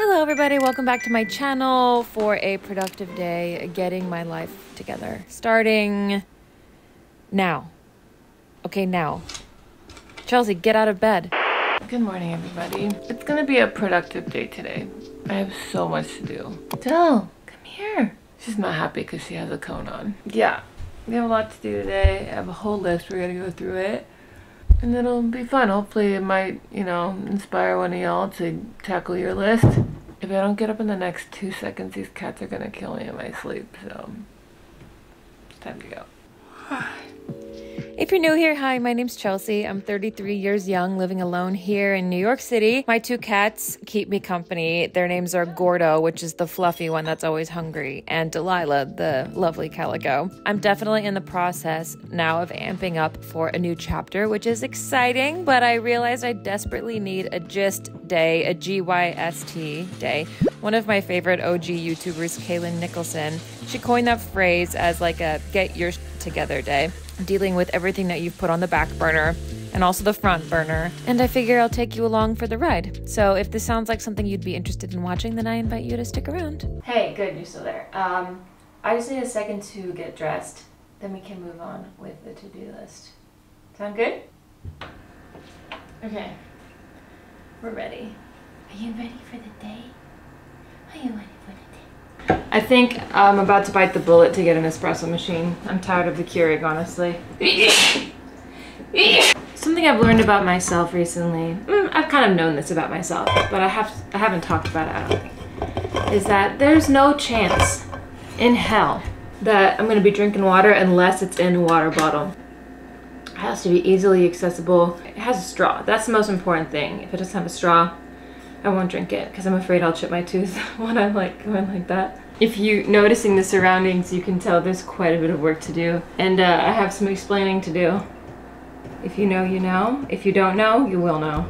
Hello everybody, welcome back to my channel for a productive day, getting my life together. Starting now. Okay, now. Chelsea, get out of bed. Good morning everybody. It's gonna be a productive day today. I have so much to do. Del, come here. She's not happy because she has a cone on. Yeah, we have a lot to do today. I have a whole list, we're gonna go through it. And it'll be fun. Hopefully it might, inspire one of y'all to tackle your list. If I don't get up in the next 2 seconds, these cats are gonna kill me in my sleep, so it's time to go. If you're new here, hi, my name's Chelsea. I'm 33 years young, living alone here in New York City. My 2 cats keep me company. Their names are Gordo, which is the fluffy one that's always hungry, and Delilah, the lovely calico. I'm definitely in the process now of amping up for a new chapter, which is exciting, but I realized I desperately need a gist day, a GYST day. One of my favorite OG YouTubers, Kaylin Nicholson, she coined that phrase as like a get your together day, dealing with everything that you've put on the back burner and also the front burner. And I figure I'll take you along for the ride. So if this sounds like something you'd be interested in watching, then I invite you to stick around. Hey, good, you're still there. I just need a second to get dressed. Then we can move on with the to-do list. Sound good? Okay, we're ready. Are you ready for the day? Are you ready for the day? I think I'm about to bite the bullet to get an espresso machine. I'm tired of the Keurig, honestly. Something I've learned about myself recently, I've kind of known this about myself, but I haven't talked about it, I don't think, is that there's no chance in hell that I'm going to be drinking water unless it's in a water bottle. It has to be easily accessible. It has a straw. That's the most important thing. If it doesn't have a straw, I won't drink it because I'm afraid I'll chip my tooth when I'm going like that. If you're noticing the surroundings, you can tell there's quite a bit of work to do. And I have some explaining to do. If you know, you know. If you don't know, you will know.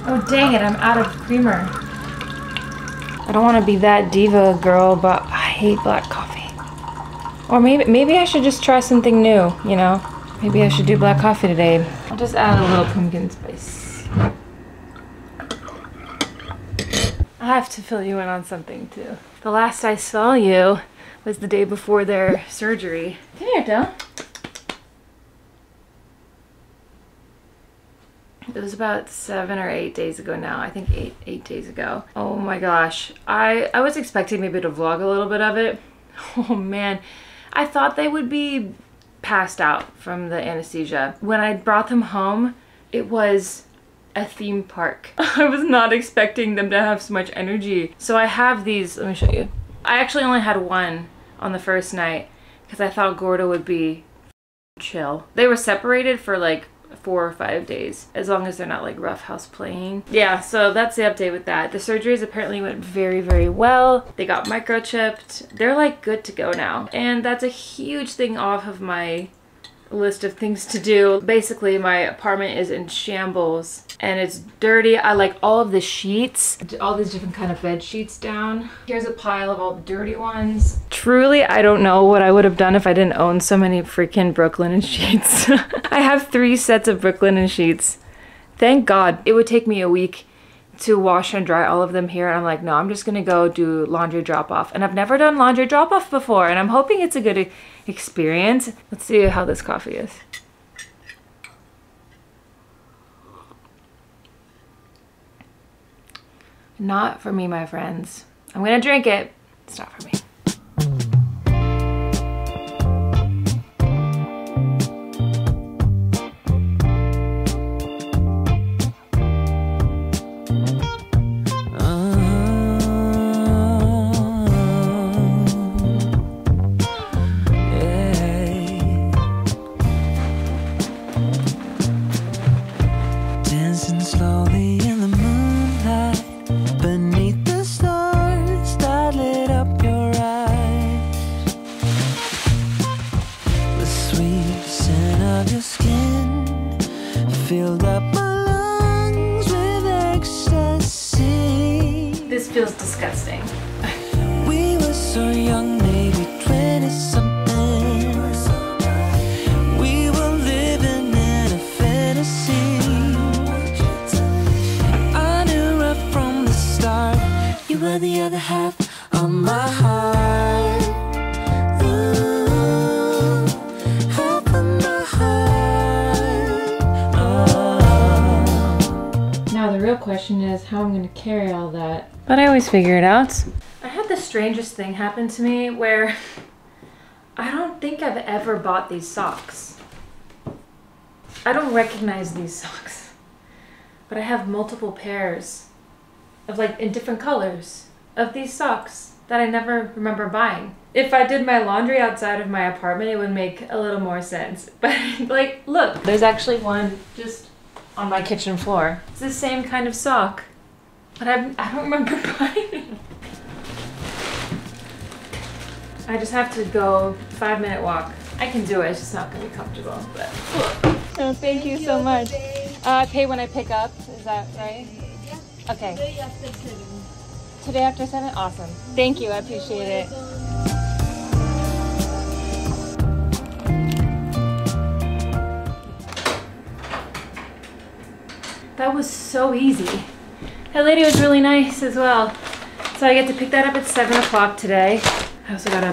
Oh dang it, I'm out of creamer. I don't want to be that diva girl, but I hate black coffee. Or maybe I should just try something new, you know? Maybe I should do black coffee today. I'll just add a little pumpkin spice. I have to fill you in on something too. The last I saw you was the day before their surgery. Come here, Del. It was about 7 or 8 days ago now. I think eight days ago. Oh my gosh. I was expecting maybe to vlog a little bit of it. Oh man. I thought they would be passed out from the anesthesia. When I brought them home, it was a theme park. I was not expecting them to have so much energy. So I have these, let me show you. I actually only had one on the first night because I thought Gordo would be chill. They were separated for like 4 or 5 days, as long as they're not like roughhouse playing. Yeah, so that's the update with that. The surgeries apparently went very, very well. They got microchipped. They're like good to go now. And that's a huge thing off of my list of things to do. Basically, my apartment is in shambles and it's dirty. I like all of the sheets, all these different kind of bed sheets down. Here's a pile of all the dirty ones. Truly, I don't know what I would have done if I didn't own so many freaking Brooklinen sheets. I have 3 sets of Brooklinen sheets. Thank God. It would take me a week to wash and dry all of them here. And I'm like, no, I'm just gonna go do laundry drop off. And I've never done laundry drop off before. And I'm hoping it's a good experience. Let's see how this coffee is. Not for me, my friends. I'm gonna drink it. It's not for me. Filled up my lungs with ecstasy. This feels disgusting. We were so young, maybe 20-something. realize how I'm gonna carry all that. But I always figure it out. I had the strangest thing happen to me where I don't think I've ever bought these socks. I don't recognize these socks, but I have multiple pairs of like in different colors of these socks that I never remember buying. If I did my laundry outside of my apartment, it would make a little more sense. But like, look, there's actually one just on my kitchen floor. It's the same kind of sock, but I don't remember buying it. I just have to go 5-minute walk. I can do it, it's just not gonna be comfortable, but. Oh, thank you so much. I pay when I pick up, is that right? Okay. Today after 7? Awesome. Thank you, I appreciate it. That was so easy. That lady was really nice as well. So I get to pick that up at 7 o'clock today. I also got a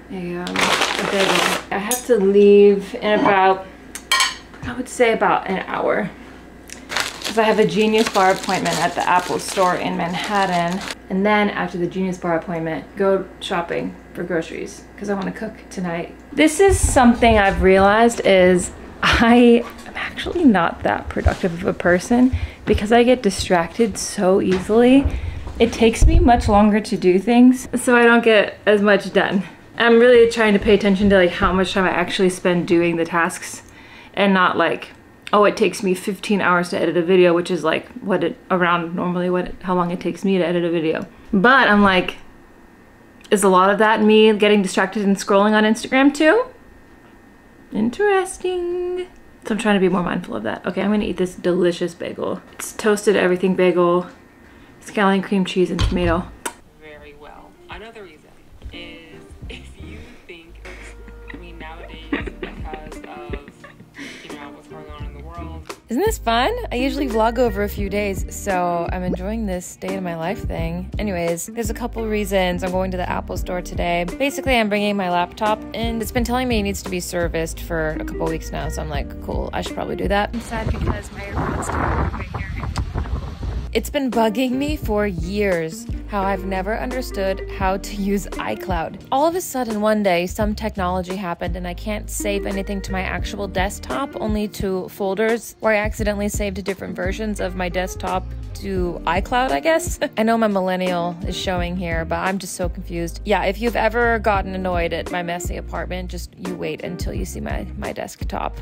bagel. I have to leave in about, I would say about an hour. Because I have a Genius Bar appointment at the Apple store in Manhattan. And then after the Genius Bar appointment, go shopping for groceries because I want to cook tonight. This is something I've realized is I am actually not that productive of a person because I get distracted so easily. It takes me much longer to do things, so I don't get as much done. I'm really trying to pay attention to like how much time I actually spend doing the tasks and not like, oh, it takes me 15 hours to edit a video, which is like how long it takes me to edit a video. But I'm like, is a lot of that me getting distracted and scrolling on Instagram too? Interesting. So I'm trying to be more mindful of that. Okay, I'm gonna eat this delicious bagel. It's toasted everything bagel, scallion cream cheese and tomato. Very well. Another reason is if you think, I mean nowadays because of, you know, what's going on in the world. Isn't this fun? I usually vlog over a few days, so I'm enjoying this day in my life thing. Anyways, there's a couple reasons I'm going to the Apple store today. Basically, I'm bringing my laptop and it's been telling me it needs to be serviced for a couple weeks now, so I'm like, cool, I should probably do that. I'm sad because my AirPods are right here. It's been bugging me for years how I've never understood how to use iCloud. All of a sudden one day some technology happened and I can't save anything to my actual desktop, only to folders where I accidentally saved different versions of my desktop to iCloud, I guess. I know my millennial is showing here, but I'm just so confused. Yeah, if you've ever gotten annoyed at my messy apartment, just you wait until you see my desktop.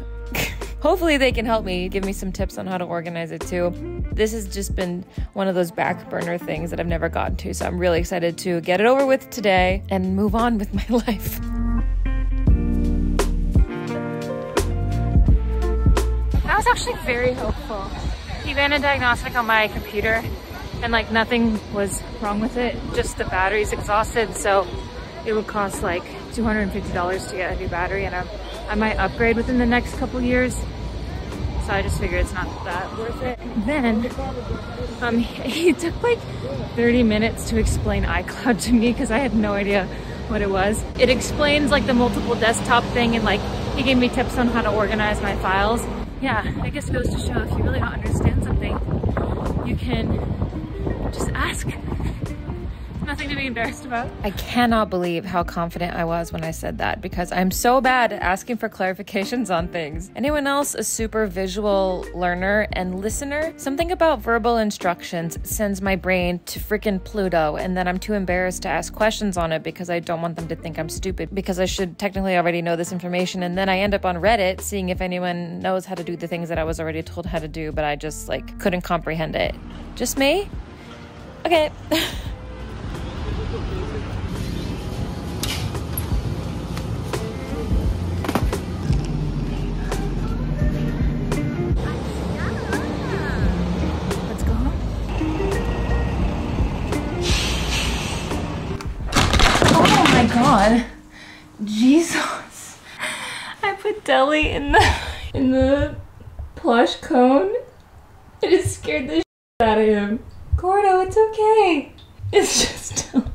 Hopefully they can help me, give me some tips on how to organize it too. This has just been one of those back burner things that I've never gotten to, so I'm really excited to get it over with today and move on with my life. That was actually very helpful. He ran a diagnostic on my computer and like nothing was wrong with it, just the battery's exhausted, so it would cost like $250 to get a new battery, and I might upgrade within the next couple years. So I just figured it's not that worth it. Then he took like 30 minutes to explain iCloud to me because I had no idea what it was. It explains like the multiple desktop thing, and like he gave me tips on how to organize my files. Yeah, I guess it goes to show if you really don't understand something, you can just ask. Nothing to be embarrassed about. I cannot believe how confident I was when I said that because I'm so bad at asking for clarifications on things. Anyone else a super visual learner and listener? Something about verbal instructions sends my brain to freaking Pluto, and then I'm too embarrassed to ask questions on it because I don't want them to think I'm stupid because I should technically already know this information, and then I end up on Reddit seeing if anyone knows how to do the things that I was already told how to do, but I just like couldn't comprehend it. Just me? Okay. God, Jesus! I put deli in the plush cone. It just scared the shit out of him. Gordo, it's okay. It's just deli.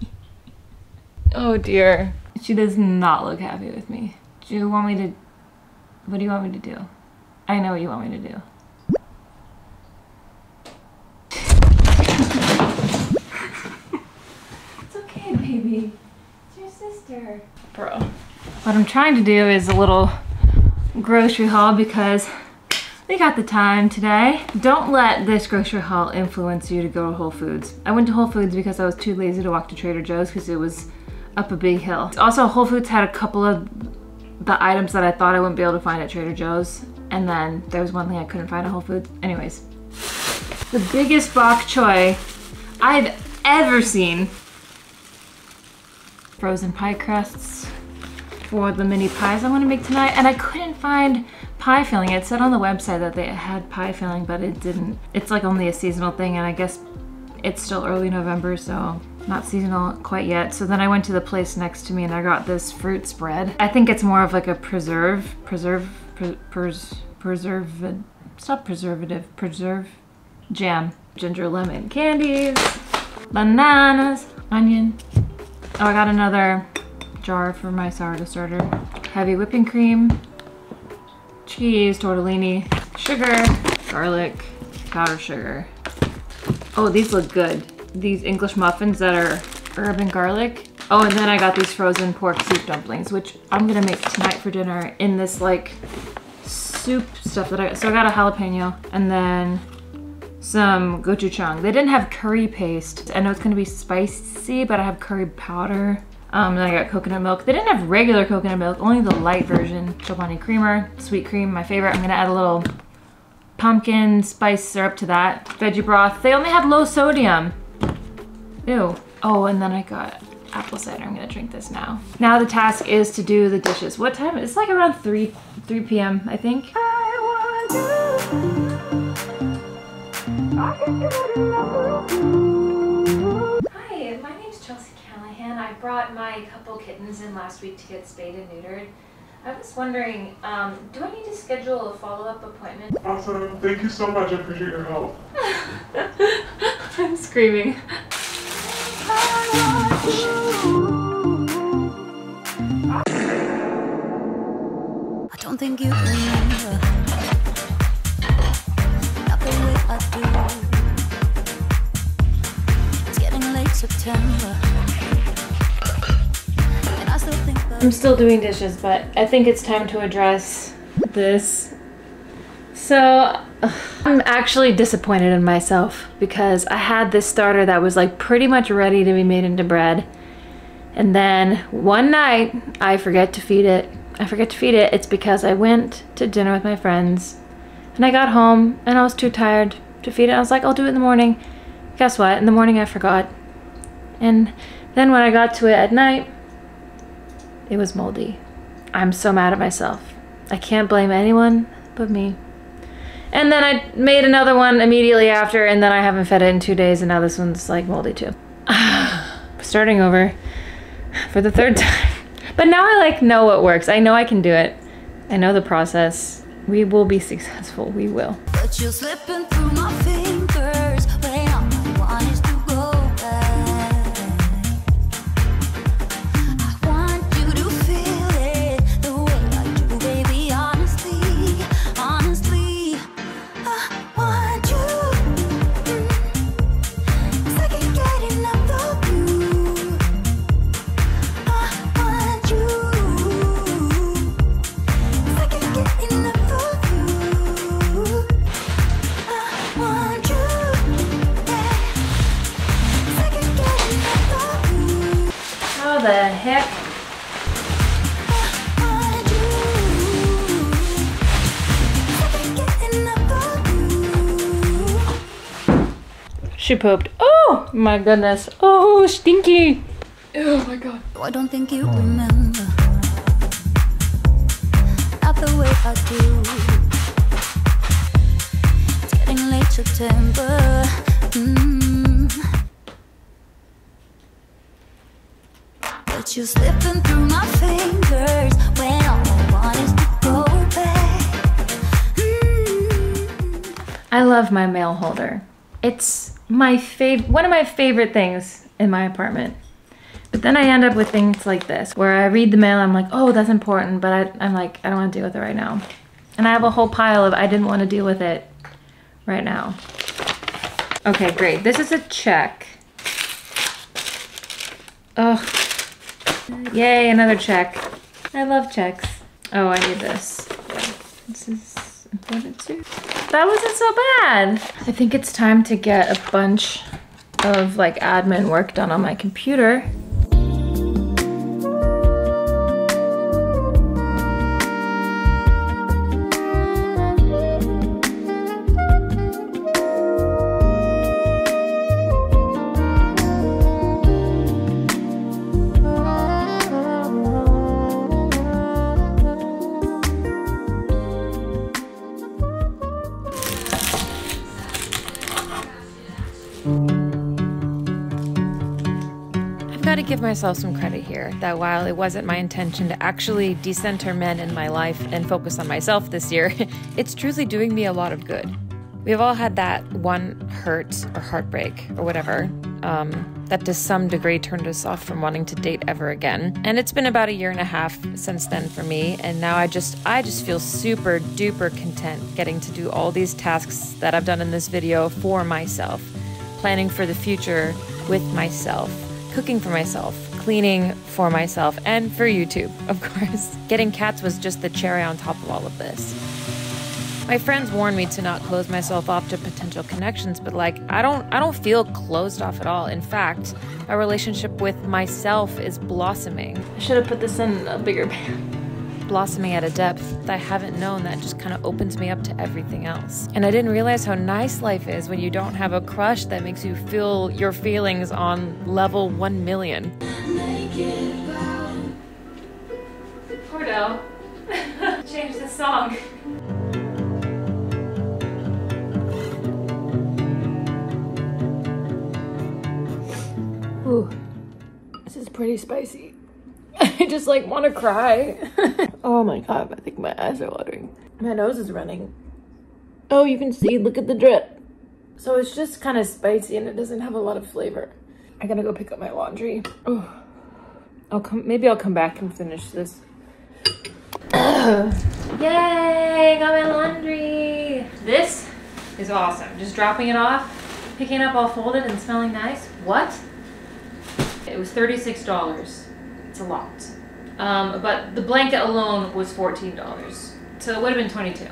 Oh dear. She does not look happy with me. Do you want me to? What do you want me to do? I know what you want me to do. It's your sister. Bro. What I'm trying to do is a little grocery haul because we got the time today. Don't let this grocery haul influence you to go to Whole Foods. I went to Whole Foods because I was too lazy to walk to Trader Joe's because it was up a big hill. Also, Whole Foods had a couple of the items that I thought I wouldn't be able to find at Trader Joe's, and then there was one thing I couldn't find at Whole Foods. Anyways, the biggest bok choy I've ever seen. Frozen pie crusts for the mini pies I want to make tonight, and I couldn't find pie filling. It said on the website that they had pie filling, but it didn't. It's like only a seasonal thing, and I guess it's still early November, so not seasonal quite yet. So then I went to the place next to me and I got this fruit spread. I think it's more of like a preserve jam. Ginger lemon candies, bananas, onion. Oh, I got another jar for my sourdough starter. Heavy whipping cream, cheese, tortellini, sugar, garlic, powdered sugar. Oh, these look good. These English muffins that are herb and garlic. Oh, and then I got these frozen pork soup dumplings, which I'm gonna make tonight for dinner in this like soup stuff that so I got a jalapeno and then some gochujang. They didn't have curry paste. I know it's gonna be spicy, but I have curry powder. Then I got coconut milk. They didn't have regular coconut milk, only the light version. Chobani creamer, sweet cream, my favorite. I'm gonna add a little pumpkin spice syrup to that. Veggie broth. They only had low sodium. Ew. Oh, and then I got apple cider. I'm gonna drink this now. Now the task is to do the dishes. What time? It's like around 3 p.m. I think. Hi, my name's Chelsea Callahan. I brought my couple kittens in last week to get spayed and neutered. I was wondering, do I need to schedule a follow-up appointment? Awesome. Thank you so much. I appreciate your help. I'm screaming. I don't think you remember not the way I do. It's getting late September, and I still think I'm still doing dishes, but I think it's time to address this. So I'm actually disappointed in myself because I had this starter that was like pretty much ready to be made into bread. And then one night I forget to feed it. It's because I went to dinner with my friends and I got home and I was too tired to feed it. I was like, I'll do it in the morning. Guess what? In the morning I forgot. And then when I got to it at night, it was moldy. I'm so mad at myself. I can't blame anyone but me. And then I made another one immediately after, and then I haven't fed it in 2 days, and now this one's like moldy too. Starting over for the third time. But now I like know what works. I know I can do it. I know the process. We will be successful. We will. but you're slipping through my fingers when all I want is to go back. I want you to feel it the way I do, baby. Honestly, honestly, I want you. 'Cause I can't get enough of you. I want you. 'Cause I can't get enough of you. I want you. Yeah. 'Cause I can't get enough of you. How the heck? I want you. 'Cause I can't get enough of you. She pooped. Oh my goodness. Oh, stinky. Oh my god. I don't think you remember not the way I do. It's getting late September. But you're slipping through my fingers when all I want is to go back. I love my mail holder. It's my one of my favorite things in my apartment. But then I end up with things like this, where I read the mail, I'm like, oh, that's important, but I'm like, I don't want to deal with it right now. And I have a whole pile of I didn't want to deal with it right now. Okay, great. This is a check. Ugh, Yay, another check. I love checks. Oh, I need this. Yeah, this is important too. That wasn't so bad. I think it's time to get a bunch of like admin work done on my computer. I've got to give myself some credit here that while it wasn't my intention to actually decenter men in my life and focus on myself this year, it's truly doing me a lot of good. We've all had that one hurt or heartbreak or whatever that to some degree turned us off from wanting to date ever again. And it's been about 1.5 years since then for me, and now I just feel super duper content getting to do all these tasks that I've done in this video for myself, planning for the future with myself, cooking for myself, cleaning for myself, and for YouTube, of course. Getting cats was just the cherry on top of all of this. My friends warned me to not close myself off to potential connections, but like, I don't feel closed off at all. In fact, my relationship with myself is blossoming. I should have put this in a bigger pan. Blossoming at a depth that I haven't known, that just kind of opens me up to everything else. And I didn't realize how nice life is when you don't have a crush that makes you feel your feelings on level 1 million. Porto, change the song. Ooh, this is pretty spicy. I just like want to cry. Oh my god, I think my eyes are watering. My nose is running. Oh, you can see, look at the drip. So it's just kind of spicy and it doesn't have a lot of flavor. I gotta go pick up my laundry. Oh, maybe I'll come back and finish this. Yay, got my laundry. This is awesome. Just dropping it off, picking it up all folded and smelling nice. What? It was $36. It's a lot. But the blanket alone was $14. So it would have been $22.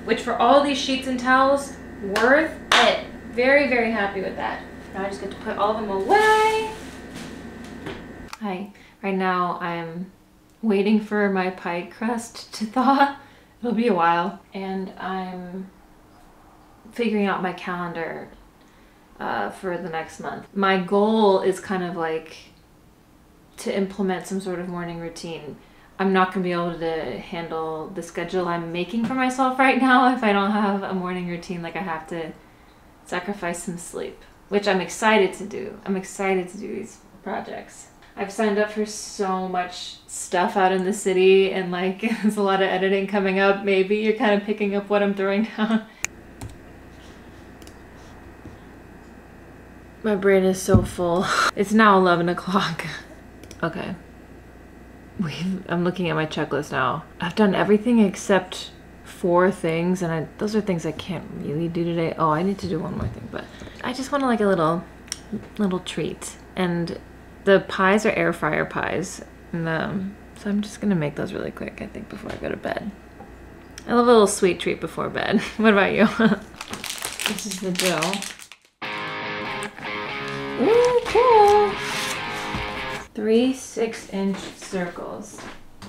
Which for all these sheets and towels, worth it. Very, very happy with that. Now I just get to put all of them away. Hi. Right now I'm waiting for my pie crust to thaw. It'll be a while. And I'm figuring out my calendar for the next month. My goal is kind of like to implement some sort of morning routine. I'm not gonna be able to handle the schedule I'm making for myself right now if I don't have a morning routine. Like, I have to sacrifice some sleep, which I'm excited to do. I'm excited to do these projects. I've signed up for so much stuff out in the city, and like there's a lot of editing coming up. Maybe you're kind of picking up what I'm throwing down. My brain is so full. It's now 11 o'clock. Okay. I'm looking at my checklist now. I've done everything except 4 things, and those are things I can't really do today. Oh, I need to do one more thing, but I just want like a little treat. And the pies are air fryer pies, and so I'm just gonna make those really quick, I think, before I go to bed. I love a little sweet treat before bed. What about you? This is the dough. Ooh, cool. 3 6-inch circles.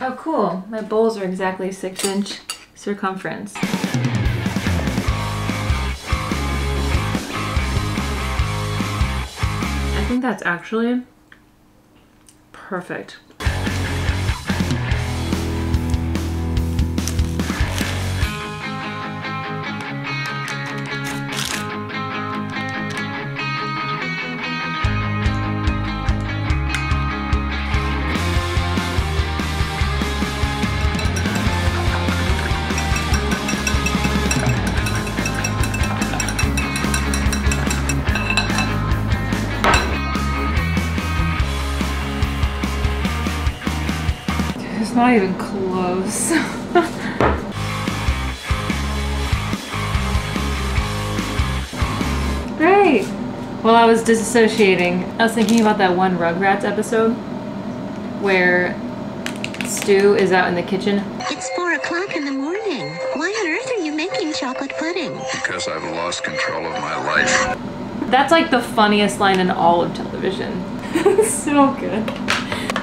Oh, cool. My bowls are exactly 6-inch circumference. I think that's actually perfect. It's not even close. Great. While I was disassociating, I was thinking about that one Rugrats episode where Stu is out in the kitchen. It's 4 o'clock in the morning. Why on earth are you making chocolate pudding? Because I've lost control of my life. That's like the funniest line in all of television. So good.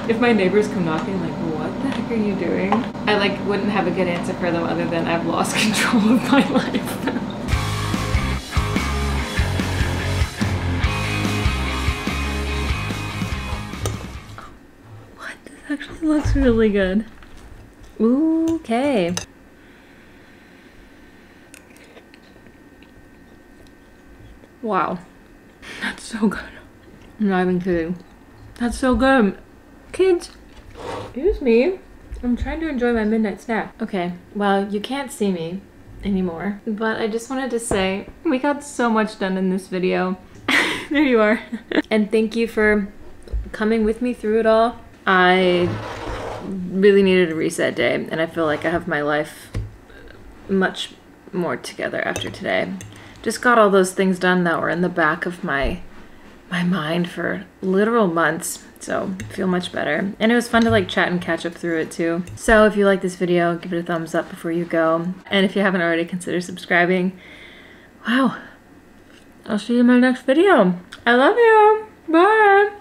If my neighbors come knocking, like, what the heck are you doing? I like wouldn't have a good answer for them other than I've lost control of my life. What? This actually looks really good. Ooh, okay. Wow. That's so good. I'm not even kidding. That's so good. Kids, excuse me. I'm trying to enjoy my midnight snack. Okay, well, you can't see me anymore, but I just wanted to say we got so much done in this video. There you are. And thank you for coming with me through it all. I really needed a reset day, and I feel like I have my life much more together after today. Just got all those things done that were in the back of my mind for literal months, so I feel much better. And it was fun to like chat and catch up through it too. So if you like this video, give it a thumbs up before you go. And if you haven't already, consider subscribing. Wow. I'll see you in my next video. I love you. Bye.